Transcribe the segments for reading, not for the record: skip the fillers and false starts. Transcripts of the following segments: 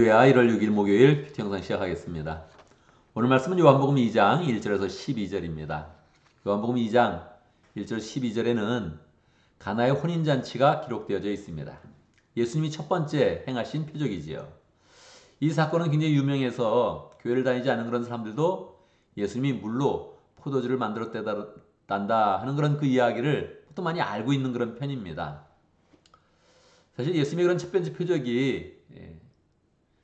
1월 6일 목요일 큐티 영상 시작하겠습니다. 오늘 말씀은 요한복음 2장 1절에서 12절입니다. 요한복음 2장 1절 12절에는 가나의 혼인잔치가 기록되어져 있습니다. 예수님이 첫 번째 행하신 표적이지요. 이 사건은 굉장히 유명해서 교회를 다니지 않은 그런 사람들도 예수님이 물로 포도주를 만들었단다 하는 그런 그 이야기를 또 많이 알고 있는 그런 편입니다. 사실 예수님의 그런 첫 번째 표적이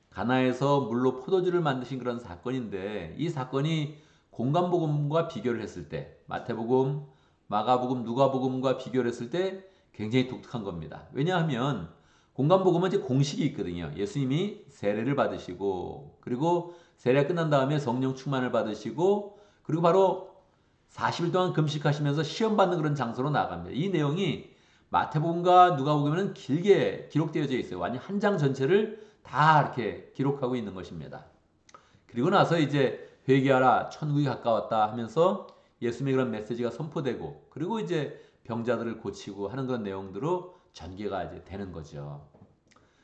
가나에서 물로 포도주를 만드신 그런 사건인데, 이 사건이 공간복음과 비교를 했을 때, 마태복음, 마가복음, 누가복음과 비교를 했을 때 굉장히 독특한 겁니다. 왜냐하면 공간복음은 이제 공식이 있거든요. 예수님이 세례를 받으시고, 그리고 세례가 끝난 다음에 성령 충만을 받으시고, 그리고 바로 40일 동안 금식하시면서 시험 받는 그런 장소로 나아갑니다. 이 내용이 마태복음과 누가복음에는 길게 기록되어져 있어요. 완전 한 장 전체를 다 이렇게 기록하고 있는 것입니다. 그리고 나서 이제 회개하라, 천국이 가까웠다 하면서 예수님의 그런 메시지가 선포되고, 그리고 이제 병자들을 고치고 하는 그런 내용들로 전개가 이제 되는 거죠.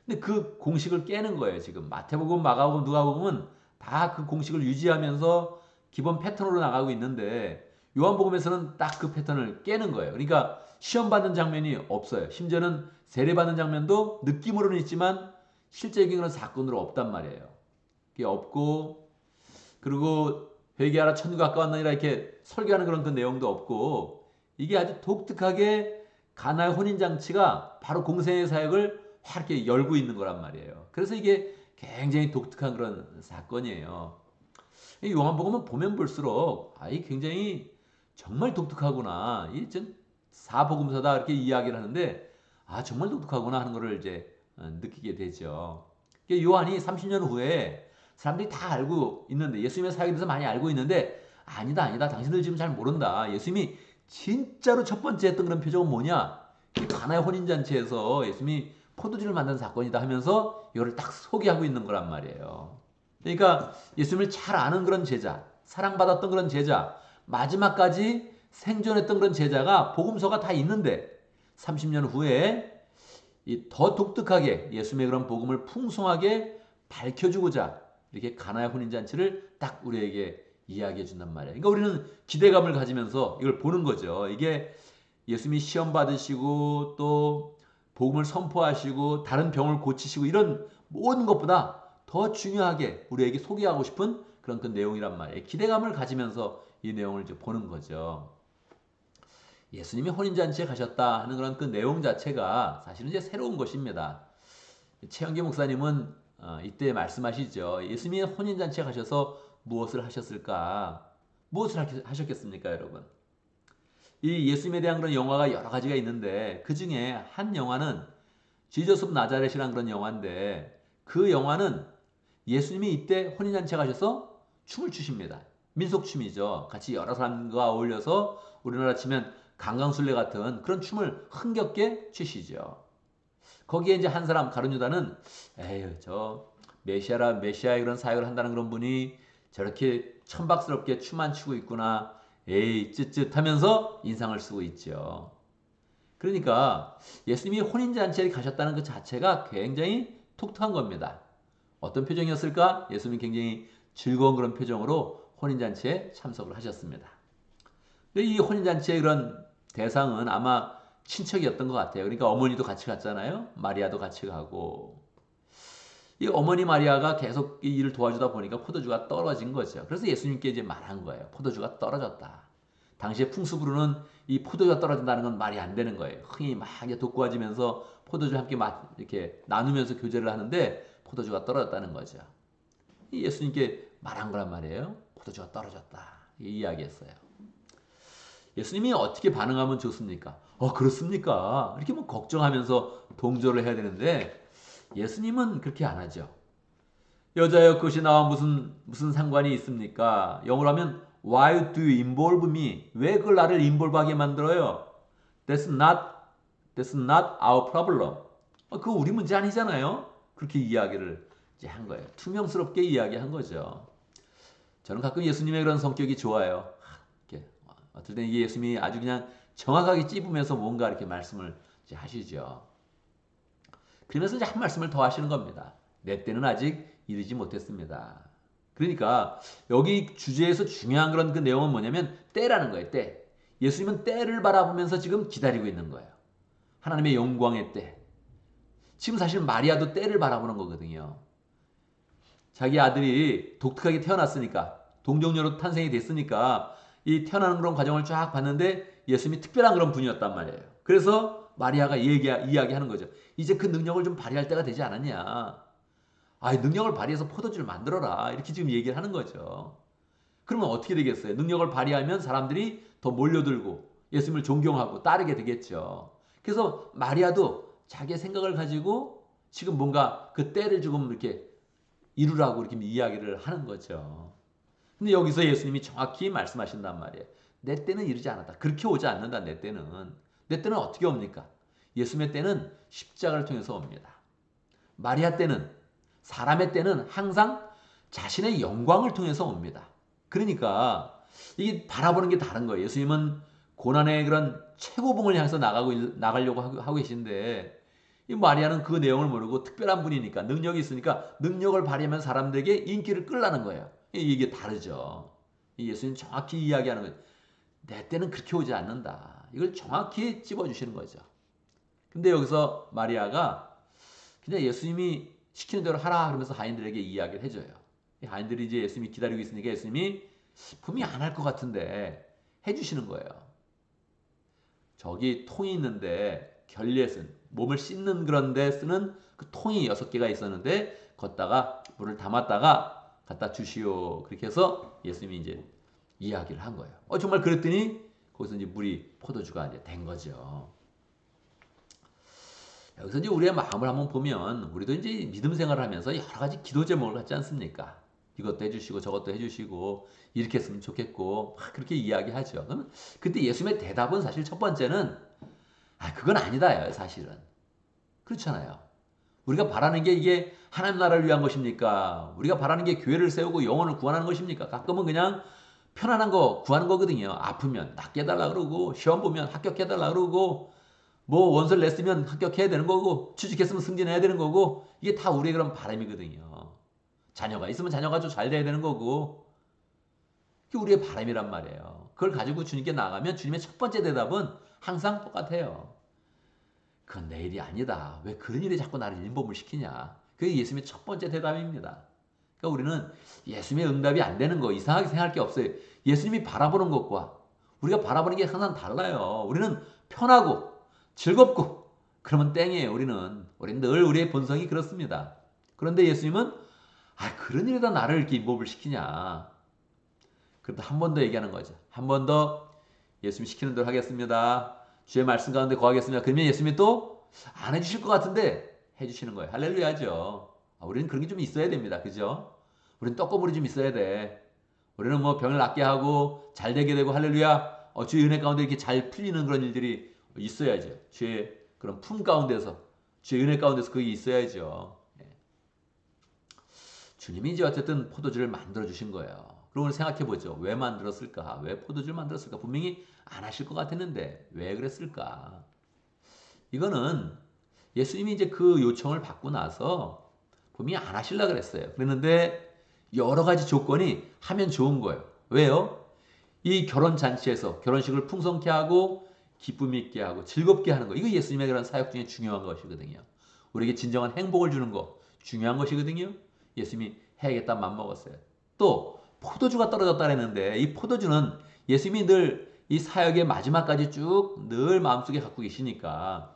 근데 그 공식을 깨는 거예요. 지금 마태복음, 마가복음, 누가복음은 다 그 공식을 유지하면서 기본 패턴으로 나가고 있는데, 요한복음에서는 딱 그 패턴을 깨는 거예요. 그러니까 시험 받는 장면이 없어요. 심지어는 세례 받는 장면도 느낌으로는 있지만 실제적인 그런 사건으로 없단 말이에요. 그게 없고, 그리고 회개하라 천국 가까웠느니라 이렇게 설교하는 그런 그 내용도 없고, 이게 아주 독특하게 가나의 혼인잔치가 바로 공생의 사역을 확 이렇게 열고 있는 거란 말이에요. 그래서 이게 굉장히 독특한 그런 사건이에요. 이 요한복음은 보면 볼수록 이 굉장히 정말 독특하구나. 이 사복음서다 이렇게 이야기를 하는데, 정말 독특하구나 하는 것을 이제 느끼게 되죠. 요한이 30년 후에 사람들이 다 알고 있는데, 예수님의 사역에 대해서 많이 알고 있는데, 아니다 아니다 당신들 지금 잘 모른다. 예수님이 진짜로 첫 번째 했던 그런 표적은 뭐냐? 가나의 혼인잔치에서 예수님이 포도주를 만든 사건이다 하면서 이거를 딱 소개하고 있는 거란 말이에요. 그러니까 예수님을 잘 아는 그런 제자, 사랑받았던 그런 제자, 마지막까지 생존했던 그런 제자가 복음서가 다 있는데 30년 후에 더 독특하게 예수님의 그런 복음을 풍성하게 밝혀주고자 이렇게 가나의 혼인잔치를 딱 우리에게 이야기해 준단 말이에요. 그러니까 우리는 기대감을 가지면서 이걸 보는 거죠. 이게 예수님이 시험 받으시고 또 복음을 선포하시고 다른 병을 고치시고 이런 모든 것보다 더 중요하게 우리에게 소개하고 싶은 그런 그 내용이란 말이에요. 기대감을 가지면서 이 내용을 이제 보는 거죠. 예수님이 혼인잔치에 가셨다 하는 그런 그 내용 자체가 사실은 이제 새로운 것입니다. 최영기 목사님은 이때 말씀하시죠. 예수님이 혼인잔치에 가셔서 무엇을 하셨을까? 무엇을 하셨겠습니까, 여러분? 이 예수님에 대한 그런 영화가 여러 가지가 있는데 그 중에 한 영화는 지저스 오브 나자렛이라는 그런 영화인데, 그 영화는 예수님이 이때 혼인잔치에 가셔서 춤을 추십니다. 민속춤이죠. 같이 여러 사람과 어울려서 우리나라 치면 강강술래 같은 그런 춤을 흥겹게 추시죠. 거기에 이제 한 사람 가룟유다는 에휴 저 메시아의 그런 사역을 한다는 그런 분이 저렇게 천박스럽게 춤 안 추고 있구나. 에이 쯧쯧 하면서 인상을 쓰고 있죠. 그러니까 예수님이 혼인잔치에 가셨다는 그 자체가 굉장히 독특한 겁니다. 어떤 표정이었을까? 예수님이 굉장히 즐거운 그런 표정으로 혼인잔치에 참석을 하셨습니다. 근데 이 혼인잔치의 그런 대상은 아마 친척이었던 것 같아요. 그러니까 어머니도 같이 갔잖아요. 마리아도 같이 가고. 이 어머니 마리아가 계속 이 일을 도와주다 보니까 포도주가 떨어진 거죠. 그래서 예수님께 이제 말한 거예요. 포도주가 떨어졌다. 당시에 풍습으로는 이 포도주가 떨어진다는 건 말이 안 되는 거예요. 흥이 막 돋구어지면서 포도주 함께 이렇게 나누면서 교제를 하는데 포도주가 떨어졌다는 거죠. 예수님께 말한 거란 말이에요. 포도주가 떨어졌다. 이 이야기했어요. 예수님이 어떻게 반응하면 좋습니까? 그렇습니까? 이렇게 뭐 걱정하면서 동조를 해야 되는데 예수님은 그렇게 안 하죠. 여자여 그것이 나와 무슨 상관이 있습니까? 영어로 하면 Why do you involve me? 왜 그걸 나를 인볼브하게 만들어요? That's not our problem. 그거 우리 문제 아니잖아요. 그렇게 이야기를 이제 한 거예요. 투명스럽게 이야기한 거죠. 저는 가끔 예수님의 그런 성격이 좋아요. 이렇게 어떨 때 이게 예수님이 아주 그냥 정확하게 찝으면서 뭔가 이렇게 말씀을 이제 하시죠. 그러면서 이제 한 말씀을 더 하시는 겁니다. 내 때는 아직 이르지 못했습니다. 그러니까 여기 주제에서 중요한 그런 그 내용은 뭐냐면 때라는 거예요. 때. 예수님은 때를 바라보면서 지금 기다리고 있는 거예요. 하나님의 영광의 때. 지금 사실 마리아도 때를 바라보는 거거든요. 자기 아들이 독특하게 태어났으니까, 동정녀로 탄생이 됐으니까 이 태어나는 그런 과정을 쫙 봤는데 예수님이 특별한 그런 분이었단 말이에요. 그래서 마리아가 이야기하는 거죠. 이제 그 능력을 좀 발휘할 때가 되지 않았냐. 능력을 발휘해서 포도주를 만들어라. 이렇게 지금 얘기를 하는 거죠. 그러면 어떻게 되겠어요? 능력을 발휘하면 사람들이 더 몰려들고 예수님을 존경하고 따르게 되겠죠. 그래서 마리아도 자기의 생각을 가지고 지금 뭔가 그 때를 조금 이렇게 이루라고 이렇게 이야기를 하는 거죠. 근데 여기서 예수님이 정확히 말씀하신단 말이에요. 내 때는 이르지 않았다. 그렇게 오지 않는다. 내 때는. 내 때는 어떻게 옵니까? 예수님의 때는 십자가를 통해서 옵니다. 마리아 때는, 사람의 때는 항상 자신의 영광을 통해서 옵니다. 그러니까 이게 바라보는 게 다른 거예요. 예수님은 고난의 그런 최고봉을 향해서 나가려고 하고 계신데 이 마리아는 그 내용을 모르고 특별한 분이니까 능력이 있으니까 능력을 발휘하면 사람들에게 인기를 끌라는 거예요. 이게 다르죠. 예수님 정확히 이야기하는 거예요. 내 때는 그렇게 오지 않는다. 이걸 정확히 찝어주시는 거죠. 근데 여기서 마리아가 그냥 예수님이 시키는 대로 하라 그러면서 하인들에게 이야기를 해줘요. 하인들이 이제 예수님이 기다리고 있으니까 예수님이 분명히 안 할 것 같은데 해주시는 거예요. 저기 통이 있는데 결리에 쓴 몸을 씻는 그런 데 쓰는 그 통이 6개가 있었는데 걷다가 물을 담았다가 갖다 주시오. 그렇게 해서 예수님이 이제 이야기를 한 거예요. 정말 그랬더니 거기서 이제 물이 포도주가 이제 된 거죠. 여기서 이제 우리의 마음을 한번 보면 우리도 이제 믿음 생활을 하면서 여러 가지 기도 제목을 갖지 않습니까? 이것도 해주시고 저것도 해주시고 이렇게 했으면 좋겠고 막 그렇게 이야기하죠. 그러면 그때 예수님의 대답은 사실 첫 번째는 그건 아니다요. 사실은 그렇잖아요. 우리가 바라는 게 이게 하나님 나라를 위한 것입니까? 우리가 바라는 게 교회를 세우고 영혼을 구원하는 것입니까? 가끔은 그냥 편안한 거 구하는 거거든요. 아프면 낫게 해달라 그러고 시험 보면 합격해달라 그러고 뭐 원서를 냈으면 합격해야 되는 거고 취직했으면 승진해야 되는 거고 이게 다 우리의 그런 바람이거든요. 자녀가 있으면 자녀가 좀 잘 돼야 되는 거고 그게 우리의 바람이란 말이에요. 그걸 가지고 주님께 나가면 주님의 첫 번째 대답은 항상 똑같아요. 그건 내 일이 아니다. 왜 그런 일에 자꾸 나를 인범을 시키냐. 그게 예수님의 첫 번째 대답입니다. 그러니까 우리는 예수님의 응답이 안 되는 거 이상하게 생각할 게 없어요. 예수님이 바라보는 것과 우리가 바라보는 게 항상 달라요. 우리는 편하고 즐겁고 그러면 땡이에요. 우리는 늘 우리의 본성이 그렇습니다. 그런데 예수님은 그런 일에다 나를 이렇게 인법을 시키냐. 그런데 한 번 더 얘기하는 거죠. 한 번 더 예수님 시키는 대로 하겠습니다. 주의 말씀 가운데 거하겠습니다. 그러면 예수님이 또 안 해주실 것 같은데 해주시는 거예요. 할렐루야죠. 우리는 그런 게 좀 있어야 됩니다. 그죠? 우리는 떡고물이 좀 있어야 돼. 우리는 뭐 병을 낫게 하고 잘 되게 되고 할렐루야. 주의 은혜 가운데 이렇게 잘 풀리는 그런 일들이 있어야죠. 주의 그런 품 가운데서 주의 은혜 가운데서 그게 있어야죠. 주님이 이제 어쨌든 포도주를 만들어 주신 거예요. 그럼 우리 생각해 보죠. 왜 만들었을까? 왜 포도주를 만들었을까? 분명히 안 하실 것 같았는데 왜 그랬을까? 이거는 예수님이 이제 그 요청을 받고 나서 분명히 안 하실라 그랬어요. 그랬는데 여러 가지 조건이 하면 좋은 거예요. 왜요? 이 결혼 잔치에서 결혼식을 풍성케 하고 기쁨 있게 하고 즐겁게 하는 거. 이거 예수님의 그런 사역 중에 중요한 것이거든요. 우리에게 진정한 행복을 주는 거 중요한 것이거든요. 예수님이 해야겠다 맘먹었어요. 또 포도주가 떨어졌다 그랬는데 이 포도주는 예수님이 늘 이 사역의 마지막까지 쭉 늘 마음속에 갖고 계시니까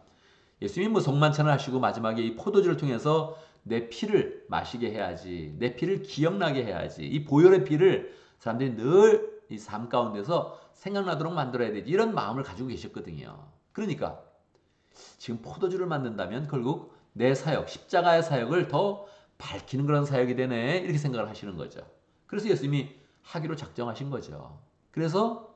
예수님이 뭐 성만찬을 하시고 마지막에 이 포도주를 통해서 내 피를 마시게 해야지. 내 피를 기억나게 해야지. 이 보혈의 피를 사람들이 늘 이 삶 가운데서 생각나도록 만들어야 되지. 이런 마음을 가지고 계셨거든요. 그러니까 지금 포도주를 만든다면 결국 내 사역, 십자가의 사역을 더 밝히는 그런 사역이 되네. 이렇게 생각을 하시는 거죠. 그래서 예수님이 하기로 작정하신 거죠. 그래서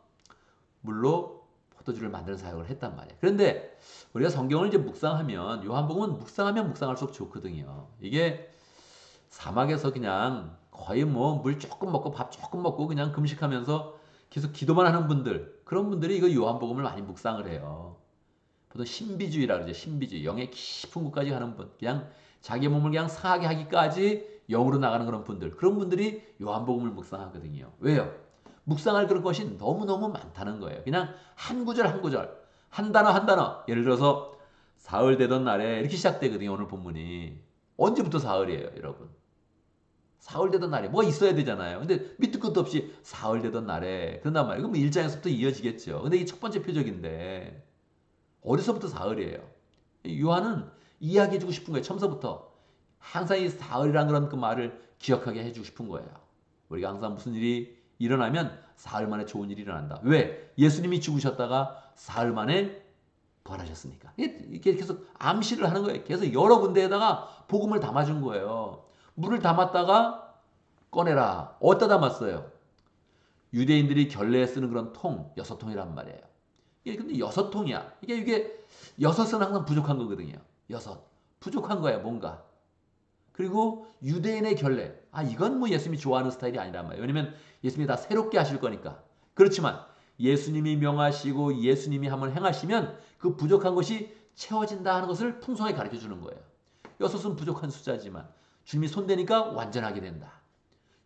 물로 포도주를 만드는 사역을 했단 말이에요. 그런데 우리가 성경을 이제 묵상하면 요한복음은 묵상하면 묵상할수록 좋거든요. 이게 사막에서 그냥 거의 뭐 물 조금 먹고 밥 조금 먹고 그냥 금식하면서 계속 기도만 하는 분들 그런 분들이 이거 요한복음을 많이 묵상을 해요. 보통 신비주의라 그러죠. 신비주의 영의 깊은 곳까지 가는 분 그냥 자기 몸을 그냥 상하게 하기까지 영으로 나가는 그런 분들, 그런 분들이 요한복음을 묵상하거든요. 왜요? 묵상할 그런 것이 너무너무 많다는 거예요. 그냥 한 구절 한 구절, 한 단어 한 단어. 예를 들어서 사흘 되던 날에 이렇게 시작되거든요. 오늘 본문이. 언제부터 사흘이에요, 여러분? 사흘 되던 날에 뭐가 있어야 되잖아요. 근데 밑도 끝도 없이 사흘 되던 날에 그런단 말이에요. 그럼 1장에서부터 이어지겠죠. 근데 이게 첫 번째 표적인데 어디서부터 사흘이에요? 요한은 이야기해주고 싶은 거예요. 처음서부터. 항상 이 사흘이라는 그런 그 말을 기억하게 해주고 싶은 거예요. 우리가 항상 무슨 일이 일어나면 사흘 만에 좋은 일이 일어난다. 왜? 예수님이 죽으셨다가 사흘 만에 부활하셨으니까. 이게 계속 암시를 하는 거예요. 계속 여러 군데에다가 복음을 담아준 거예요. 물을 담았다가 꺼내라. 어디다 담았어요? 유대인들이 결례에 쓰는 그런 통, 6통이란 말이에요. 이게 근데 6통이야. 이게 6은 항상 부족한 거거든요. 6. 부족한 거야, 뭔가. 그리고 유대인의 결례. 이건 뭐 예수님이 좋아하는 스타일이 아니란 말이에요. 왜냐면 예수님이 다 새롭게 하실 거니까. 그렇지만 예수님이 명하시고 예수님이 한번 행하시면 그 부족한 것이 채워진다 하는 것을 풍성하게 가르쳐 주는 거예요. 6은 부족한 숫자지만 주님이 손대니까 완전하게 된다.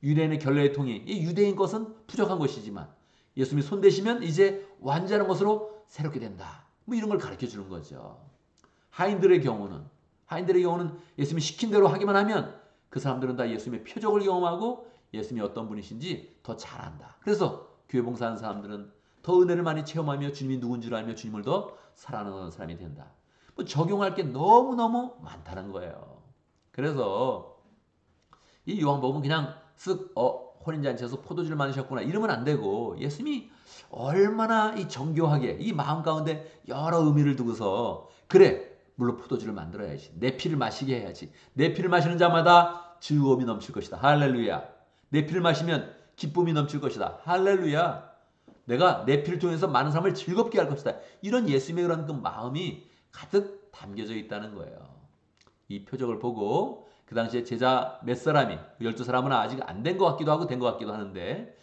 유대인의 결례의 통이 이 유대인 것은 부족한 것이지만 예수님이 손대시면 이제 완전한 것으로 새롭게 된다. 뭐 이런 걸 가르쳐 주는 거죠. 하인들의 경우는 예수님이 시킨 대로 하기만 하면 그 사람들은 다 예수님의 표적을 경험하고 예수님이 어떤 분이신지 더 잘 안다. 그래서 교회 봉사하는 사람들은 더 은혜를 많이 체험하며 주님이 누군지를 알며 주님을 더 사랑하는 사람이 된다. 뭐 적용할 게 너무너무 많다는 거예요. 그래서 이 요한복음은 그냥 혼인잔치에서 포도주를 만드셨구나 이러면 안 되고 예수님이 얼마나 이 정교하게 이 마음 가운데 여러 의미를 두고서 그래 물론 포도주를 만들어야지 내 피를 마시게 해야지 내 피를 마시는 자마다 즐거움이 넘칠 것이다 할렐루야 내 피를 마시면 기쁨이 넘칠 것이다 할렐루야 내가 내 피를 통해서 많은 사람을 즐겁게 할 것이다 이런 예수님의 그런 그 마음이 가득 담겨져 있다는 거예요. 이 표적을 보고 그 당시에 제자 몇 사람이 12사람은 아직 안 된 것 같기도 하고 된 것 같기도 하는데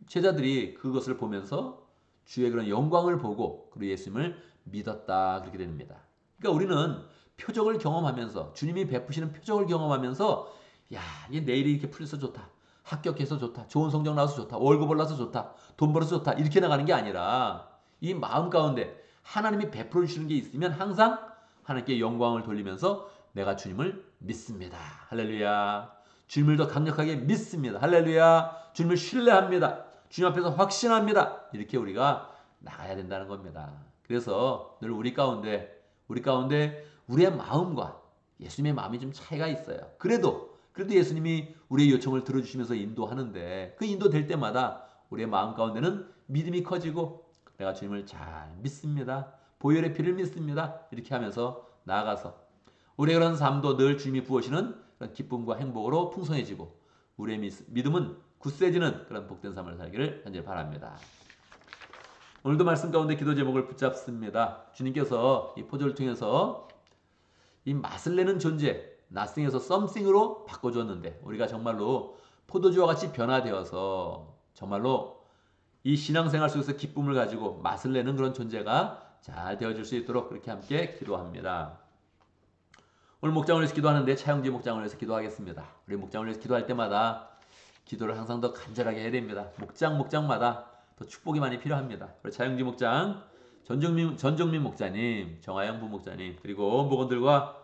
제자들이 그것을 보면서 주의 그런 영광을 보고 그리고 예수님을 믿었다 그렇게 됩니다. 그러니까 우리는 표적을 경험하면서 주님이 베푸시는 표적을 경험하면서 야, 이게 내일이 이렇게 풀려서 좋다. 합격해서 좋다. 좋은 성적 나와서 좋다. 월급 올라서 좋다. 돈 벌어서 좋다. 이렇게 나가는 게 아니라 이 마음 가운데 하나님이 베풀어 주시는 게 있으면 항상 하나님께 영광을 돌리면서 내가 주님을 믿습니다. 할렐루야. 주님을 더 강력하게 믿습니다. 할렐루야. 주님을 신뢰합니다. 주님 앞에서 확신합니다. 이렇게 우리가 나가야 된다는 겁니다. 그래서 늘 우리 가운데 우리의 마음과 예수님의 마음이 좀 차이가 있어요. 그래도 예수님이 우리의 요청을 들어주시면서 인도하는데 그 인도될 때마다 우리의 마음 가운데는 믿음이 커지고 내가 주님을 잘 믿습니다. 보혈의 피를 믿습니다. 이렇게 하면서 나아가서 우리의 그런 삶도 늘 주님이 부으시는 그런 기쁨과 행복으로 풍성해지고 우리의 믿음은 굳세지는 그런 복된 삶을 살기를 간절히 바랍니다. 오늘도 말씀 가운데 기도 제목을 붙잡습니다. 주님께서 이 포도를 통해서 이 맛을 내는 존재, nothing에서 something으로 바꿔주었는데 우리가 정말로 포도주와 같이 변화되어서 정말로 이 신앙생활 속에서 기쁨을 가지고 맛을 내는 그런 존재가 잘 되어질 수 있도록 그렇게 함께 기도합니다. 오늘 목장을 위해서 기도하는데 차영지 목장을 위해서 기도하겠습니다. 우리 목장을 위해서 기도할 때마다 기도를 항상 더 간절하게 해야 됩니다. 목장마다 더 축복이 많이 필요합니다. 우리 차영지 목장, 전정민 목사님, 정하영 부목사님 그리고 목원들과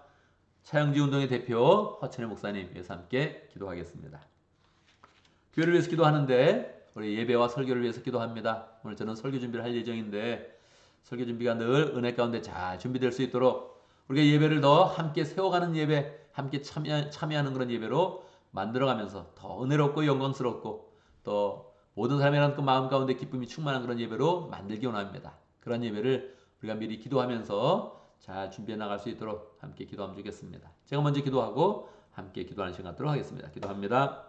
차영지 운동의 대표 허천의 목사님 위해서 함께 기도하겠습니다. 교회를 위해서 기도하는데 우리 예배와 설교를 위해서 기도합니다. 오늘 저는 설교 준비를 할 예정인데 설교 준비가 늘 은혜 가운데 잘 준비될 수 있도록 우리가 예배를 더 함께 세워가는 예배, 함께 참여하는 그런 예배로 만들어가면서 더 은혜롭고 영광스럽고 또 모든 사람이라는 그 마음 가운데 기쁨이 충만한 그런 예배로 만들기 원합니다. 그런 예배를 우리가 미리 기도하면서 잘 준비해 나갈 수 있도록 함께 기도하면 좋겠습니다. 제가 먼저 기도하고 함께 기도하는 시간 갖도록 하겠습니다. 기도합니다.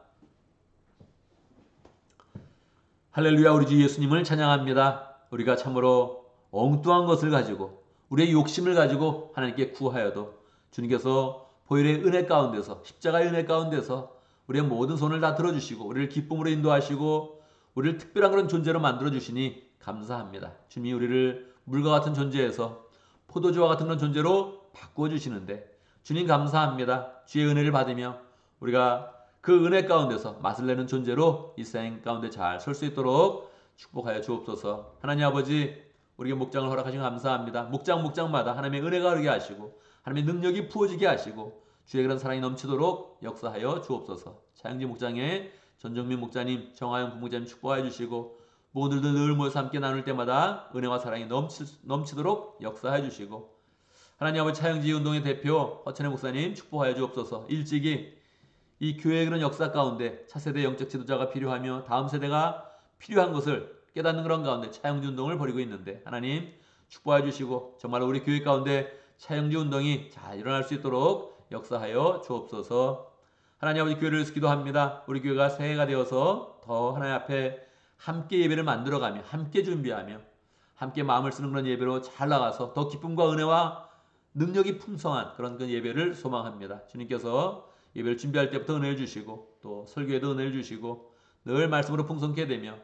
할렐루야 우리 주 예수님을 찬양합니다. 우리가 참으로 엉뚱한 것을 가지고 우리의 욕심을 가지고 하나님께 구하여도 주님께서 보혈의 은혜 가운데서 십자가의 은혜 가운데서 우리의 모든 손을 다 들어주시고 우리를 기쁨으로 인도하시고 우리를 특별한 그런 존재로 만들어주시니 감사합니다. 주님이 우리를 물과 같은 존재에서 포도주와 같은 그런 존재로 바꾸어주시는데 주님 감사합니다. 주의 은혜를 받으며 우리가 그 은혜 가운데서 맛을 내는 존재로 이 생 가운데 잘 설 수 있도록 축복하여 주옵소서. 하나님 아버지, 우리에게 목장을 허락하신 감사합니다. 목장마다 하나님의 은혜가 흐르게 하시고 하나님의 능력이 부어지게 하시고 주의 그런 사랑이 넘치도록 역사하여 주옵소서. 차영지 목장의 전정민 목자님, 정하영 부목자님 축복하여 주시고 모두들 늘 모여서 함께 나눌 때마다 은혜와 사랑이 넘치도록 역사하여 주시고 하나님 아버지, 차영지 운동의 대표 허천혜 목사님 축복하여 주옵소서. 일찍이 이 교회의 그런 역사 가운데 차세대 영적 지도자가 필요하며 다음 세대가 필요한 것을 깨닫는 그런 가운데 차영지 운동을 벌이고 있는데 하나님 축복해 주시고 정말 우리 교회 가운데 차영지 운동이 잘 일어날 수 있도록 역사하여 주옵소서. 하나님 아버지, 교회를 위해서 기도합니다. 우리 교회가 새해가 되어서 더 하나님 앞에 함께 예배를 만들어가며 함께 준비하며 함께 마음을 쓰는 그런 예배로 잘 나가서 더 기쁨과 은혜와 능력이 풍성한 그런 그 예배를 소망합니다. 주님께서 예배를 준비할 때부터 은혜를 주시고 또 설교에도 은혜를 주시고 늘 말씀으로 풍성케 되며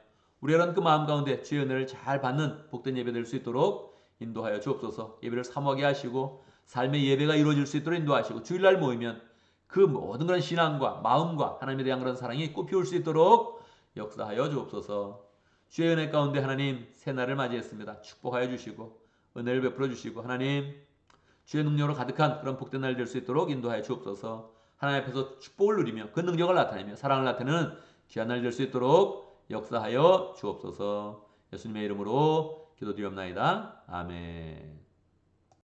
우리가 그 마음 가운데 주의 은혜를 잘 받는 복된 예배 될 수 있도록 인도하여 주옵소서. 예배를 사모하게 하시고 삶의 예배가 이루어질 수 있도록 인도하시고 주일날 모이면 그 모든 그런 신앙과 마음과 하나님에 대한 그런 사랑이 꽃피울 수 있도록 역사하여 주옵소서. 주의 은혜 가운데 하나님 새날을 맞이했습니다. 축복하여 주시고 은혜를 베풀어 주시고 하나님 주의 능력으로 가득한 그런 복된 날 될 수 있도록 인도하여 주옵소서. 하나님 앞에서 축복을 누리며 그 능력을 나타내며 사랑을 나타내는 귀한 날 될 수 있도록 역사하여 주옵소서. 예수님의 이름으로 기도드리옵나이다. 아멘.